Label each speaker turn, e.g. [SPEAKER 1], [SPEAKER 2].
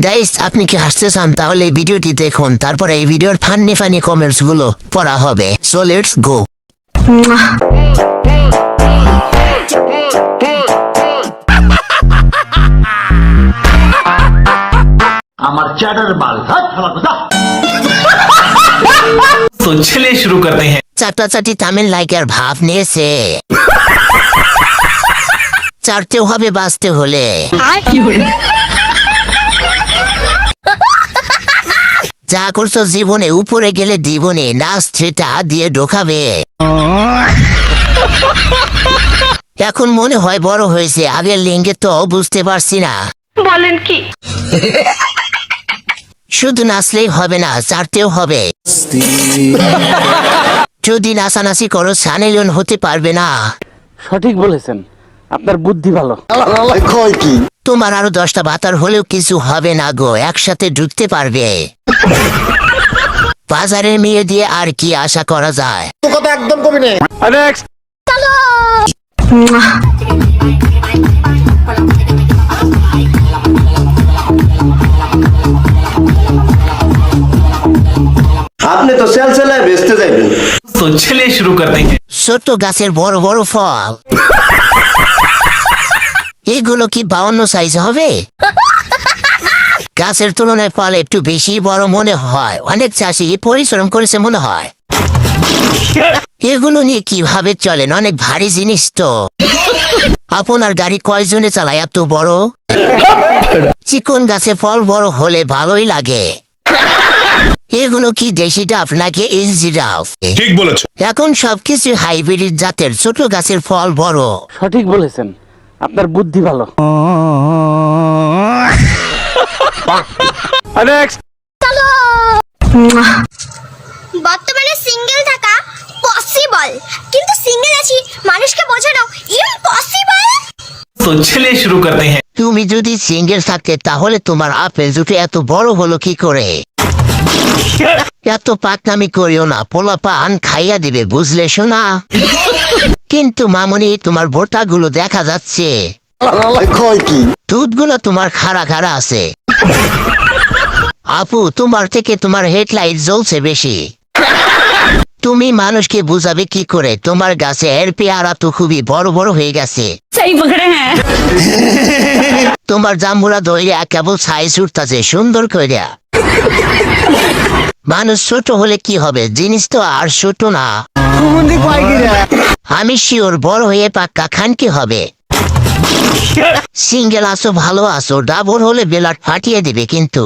[SPEAKER 1] Guys, আপনি কি হাসতে চান তাহলে এই ভিডিওটি দেখুন, তারপরে এই ভিডিওর ফানি কমেন্টস গুলো পড়া হবে। So let's go.
[SPEAKER 2] আমার চ্যাটার বাল
[SPEAKER 3] तो चलिए शुरू करते हैं।
[SPEAKER 1] চাটাচাটি তামিল লাইকের ভাব নিয়েছে। চারতেও হবে বাঁচতে হলে। যা করছো জীবনে, উপরে গেলে জীবনে নাচ সেটা দিয়ে ঢোকাবে। এখন মনে হয় বড় হয়েছে, আগের লিঙ্গে তো বুঝতে পারছি না।
[SPEAKER 4] বলেন কি?
[SPEAKER 1] শুধু নাচলেই হবে না, চারতেও হবে। যদি নাচানাচি করো সানি লিওন হতে পারবে না।
[SPEAKER 5] সঠিক বলেছেন, আপনার বুদ্ধি ভালো।
[SPEAKER 1] তোমার আরো 10টা ভাতার হলেও কিছু হবে না গো, একসাথে ঢুকতে পারবে। বাজারের মেয়ে দিয়ে আর কি আশা করা যায়?
[SPEAKER 6] আপনি তো সেল সেলায় বেচতে যাইবেন।
[SPEAKER 3] तो चलिए शुरू करते हैं।
[SPEAKER 1] ছোট্ট গাছের বড় বড় ফল, এগুলো কি 52 সাইজ হবে? গাছের তুলনায় ফল একটু বেশি বড় মনে হয়, অনেক চাষি পরিশ্রম করেছে মনে হয়। এগুলো নিয়ে কিভাবে চলেন? অনেক ভারী জিনিস তো। আপনার গাড়ি কয়জনে চালায় এত বড়? চিকন গাছে ফল বড় হলে ভালোই লাগে। এগুলো কি দেশি ডাব নাকি ইঞ্জি ডাব?
[SPEAKER 7] ঠিক বলেছ।
[SPEAKER 1] এখন সবকিছু হাইব্রিড জাতের, ছোট গাছের ফল বড়।
[SPEAKER 5] সঠিক বলেছেন, আপনার বুদ্ধি ভালো।
[SPEAKER 4] বর্তমানে সিঙ্গেল থাকা পসিবল, কিন্তু সিঙ্গেল আছি মানুষকে বোঝানো ইম্পসিবল।
[SPEAKER 3] तो चलिए शुरू करते हैं।
[SPEAKER 1] তুমি যদি সিঙ্গেল থাকতে তাহলে তোমার আপেল দুটো এত বড় হলো কি করে? এত পাকনামি করিও না, পোলা পান খাইয়া দিবে, বুঝলে শোনা? কিন্তু মামনি, তোমার বোটাগুলো দেখা যাচ্ছে, দুধগুলো তোমার খাড়া খাড়া আছে। আপু, তোমার থেকে তোমার হেডলাইট জ্বলছে বেশি। তুমি মানুষকে বুঝাবে কি করে? তোমার গাছে এর পেয়ারা তো খুবই বড় বড় হয়ে গেছে। তোমার জাম্বুরা ধইয়া কেবল সাইজ উঠতেছে সুন্দর কইরা। মানুষ ছোট হলে কি হবে? জিনিস তো আর ছোট না। আমি শিওর বড় হয়ে পাক্কা খান কি হবে। সিঙ্গেল আসো ভালো আসো, ডাবল হলে বেলাট ফাটিয়ে দিবে কিন্তু।